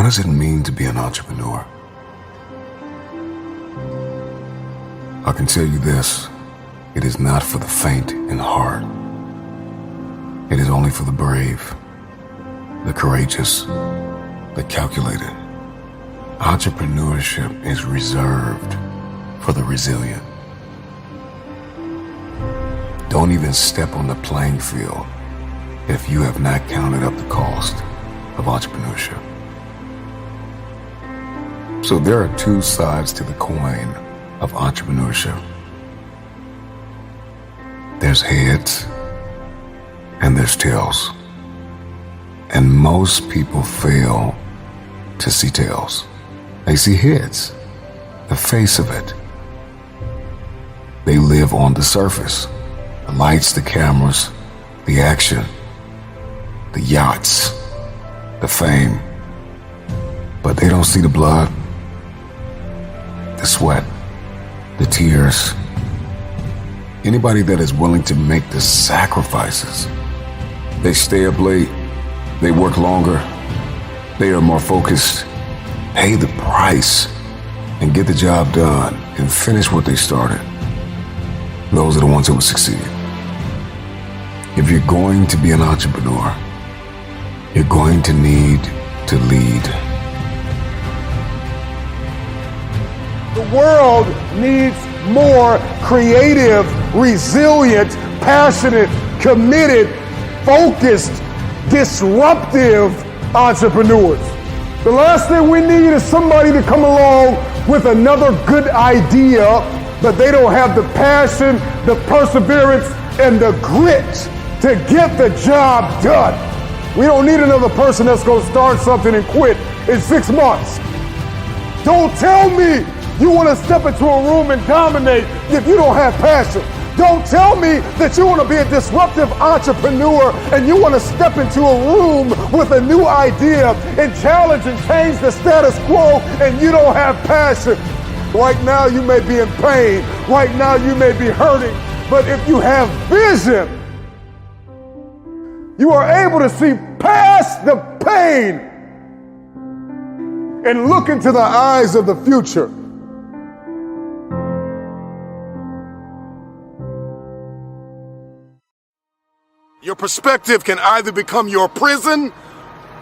What does it mean to be an entrepreneur? I can tell you this, it is not for the faint in heart. It is only for the brave, the courageous, the calculated. Entrepreneurship is reserved for the resilient. Don't even step on the playing field if you have not counted up the cost of entrepreneurship. So there are two sides to the coin of entrepreneurship. There's heads and there's tails. And most people fail to see tails. They see heads, the face of it. They live on the surface, the lights, the cameras, the action, the yachts, the fame. But they don't see the blood, the sweat, the tears. Anybody that is willing to make the sacrifices, they stay up late, they work longer, they are more focused, pay the price, and get the job done and finish what they started. Those are the ones who will succeed. If you're going to be an entrepreneur, you're going to need to lead. The world needs more creative, resilient, passionate, committed, focused, disruptive entrepreneurs. The last thing we need is somebody to come along with another good idea, but they don't have the passion, the perseverance, and the grit to get the job done. We don't need another person that's going to start something and quit in 6 months. Don't tell me you want to step into a room and dominate if you don't have passion. Don't tell me that you want to be a disruptive entrepreneur and you want to step into a room with a new idea and challenge and change the status quo and you don't have passion. Right now you may be in pain. Right now you may be hurting. But if you have vision, you are able to see past the pain and look into the eyes of the future. Your perspective can either become your prison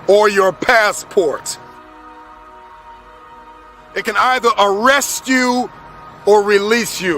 or your passport. It can either arrest you or release you.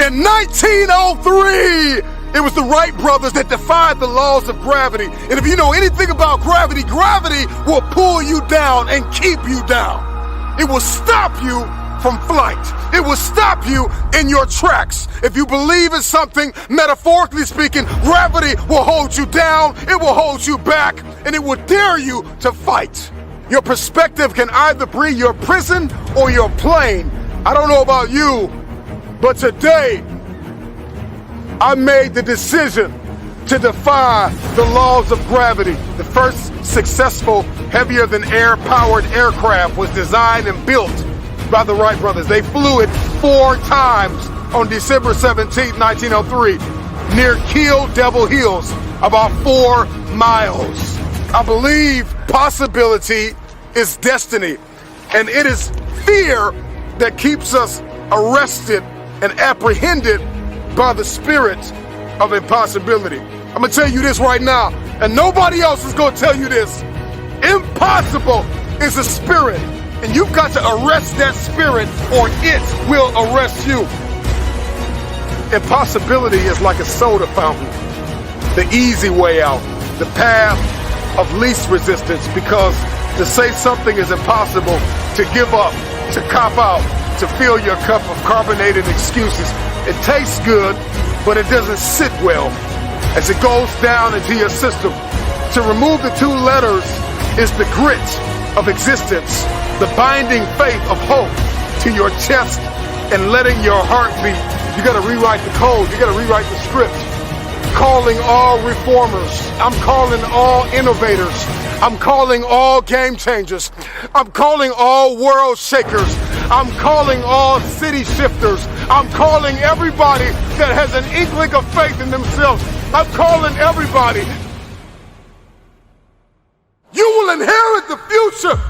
In 1903, it was the Wright brothers that defied the laws of gravity. And if you know anything about gravity, gravity will pull you down and keep you down. It will stop you from flight. It will stop you in your tracks. If you believe in something, metaphorically speaking, gravity will hold you down, it will hold you back, and it will dare you to fight. Your perspective can either be your prison or your plane. I don't know about you, but today I made the decision to defy the laws of gravity. The first successful heavier than air powered aircraft was designed and built by the Wright brothers. They flew it 4 times on December 17, 1903, near Kill Devil Hills, about 4 miles. I believe possibility is destiny, and it is fear that keeps us arrested and apprehended by the spirit of impossibility. I'm gonna tell you this right now, and nobody else is gonna tell you this. Impossible is a spirit. And you've got to arrest that spirit or it will arrest you. Impossibility is like a soda fountain, the easy way out, the path of least resistance, because to say something is impossible, to give up, to cop out, to fill your cup of carbonated excuses, it tastes good, but it doesn't sit well as it goes down into your system. To remove the 2 letters is the grit of existence, the binding faith of hope to your chest and letting your heart beat. You gotta rewrite the code, you gotta rewrite the script. Calling all reformers, I'm calling all innovators, I'm calling all game changers, I'm calling all world shakers, I'm calling all city shifters, I'm calling everybody that has an inkling of faith in themselves, I'm calling everybody inherit the future.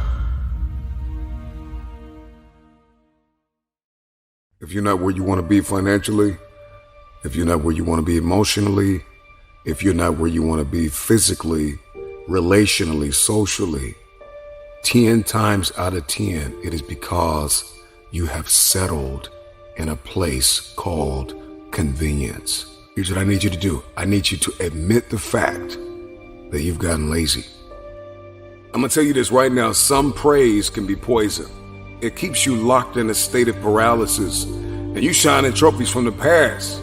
If you're not where you want to be financially, if you're not where you want to be emotionally, if you're not where you want to be physically, relationally, socially, 10 times out of 10, it is because you have settled in a place called convenience. Here's what I need you to do. I need you to admit the fact that you've gotten lazy. I'm gonna tell you this right now. Some praise can be poison. It keeps you locked in a state of paralysis, and you shining trophies from the past.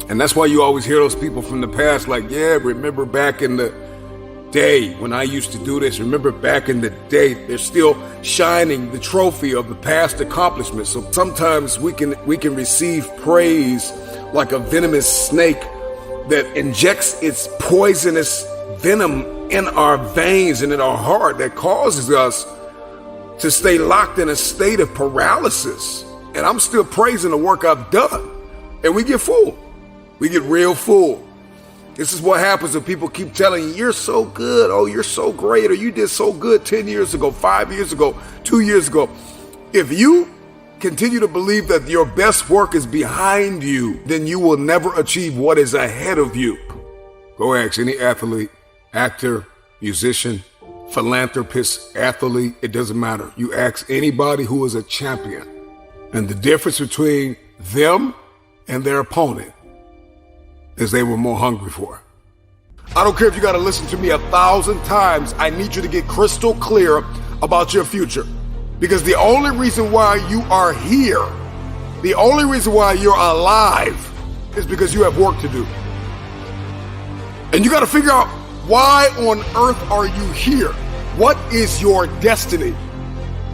And that's why you always hear those people from the past like, yeah, remember back in the day when I used to do this. Remember back in the day. They're still shining the trophy of the past accomplishments. So sometimes we can receive praise like a venomous snake that injects its poisonous venom in our veins and in our heart that causes us to stay locked in a state of paralysis. And I'm still praising the work I've done. And we get full. We get real full. This is what happens when people keep telling you, you're so good, oh, you're so great, or you did so good 10 years ago, 5 years ago, 2 years ago. If you continue to believe that your best work is behind you, then you will never achieve what is ahead of you. Go ask any athlete, actor, musician, philanthropist, athlete, it doesn't matter. You ask anybody who is a champion, and the difference between them and their opponent is they were more hungry for it. I don't care if you got to listen to me 1,000 times. I need you to get crystal clear about your future. Because the only reason why you are here, the only reason why you're alive is because you have work to do. And you got to figure out, why on earth are you here? What is your destiny?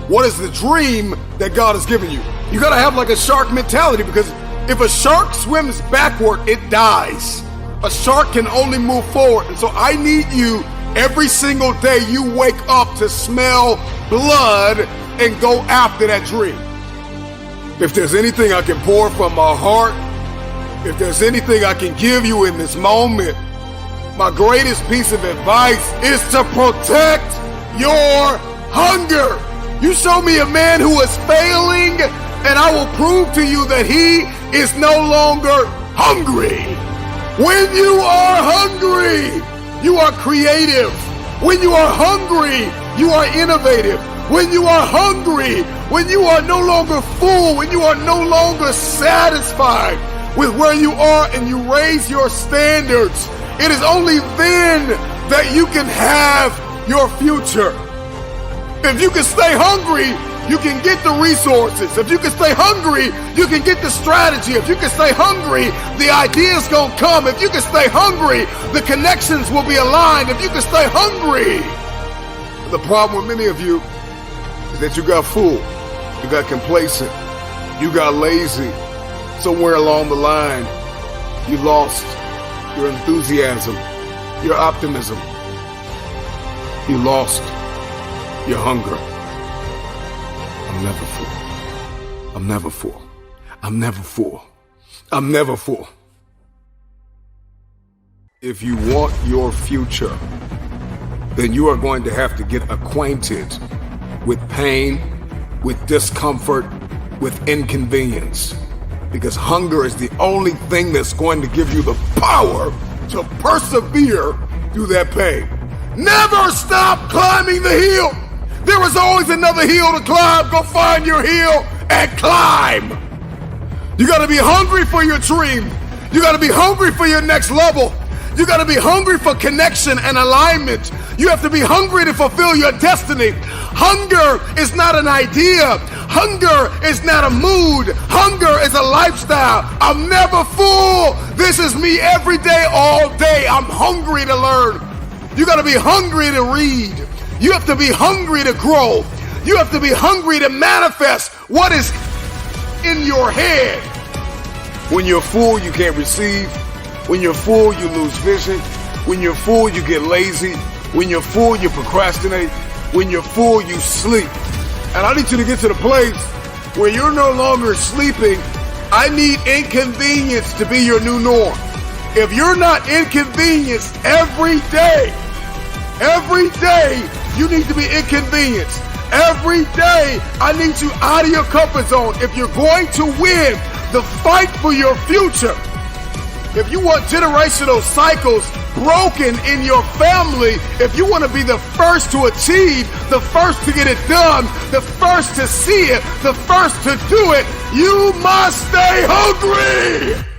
What is the dream that God has given you? You got to have like a shark mentality, because if a shark swims backward, it dies. A shark can only move forward. And so I need you every single day you wake up to smell blood and go after that dream. If there's anything I can pour from my heart, if there's anything I can give you in this moment, my greatest piece of advice is to protect your hunger. You show me a man who is failing, and I will prove to you that he is no longer hungry. When you are hungry, you are creative. When you are hungry, you are innovative. When you are hungry, when you are no longer full, when you are no longer satisfied with where you are and you raise your standards, it is only then that you can have your future. If you can stay hungry, you can get the resources. If you can stay hungry, you can get the strategy. If you can stay hungry, the ideas gonna come. If you can stay hungry, the connections will be aligned. If you can stay hungry. The problem with many of you is that you got full, you got complacent, you got lazy. Somewhere along the line, you lost your enthusiasm, your optimism. You lost your hunger. I'm never full. I'm never full. I'm never full. I'm never full. If you want your future, then you are going to have to get acquainted with pain, with discomfort, with inconvenience. Because hunger is the only thing that's going to give you the power to persevere through that pain. Never stop climbing the hill. There is always another hill to climb. Go find your hill and climb. You got to be hungry for your dream. You got to be hungry for your next level. You got to be hungry for connection and alignment. You have to be hungry to fulfill your destiny. Hunger is not an idea. Hunger is not a mood. Hunger is a lifestyle. I'm never full. This is me every day, all day. I'm hungry to learn. You got to be hungry to read. You have to be hungry to grow. You have to be hungry to manifest what is in your head. When you're full, you can't receive. When you're full, you lose vision. When you're full, you get lazy. When you're full, you procrastinate. When you're full, you sleep. And I need you to get to the place where you're no longer sleeping. I need inconvenience to be your new norm. If you're not inconvenienced every day You need to be inconvenienced. Every day, I need you out of your comfort zone. If you're going to win the fight for your future, if you want generational cycles broken in your family, if you want to be the first to achieve, the first to get it done, the first to see it, the first to do it, you must stay hungry.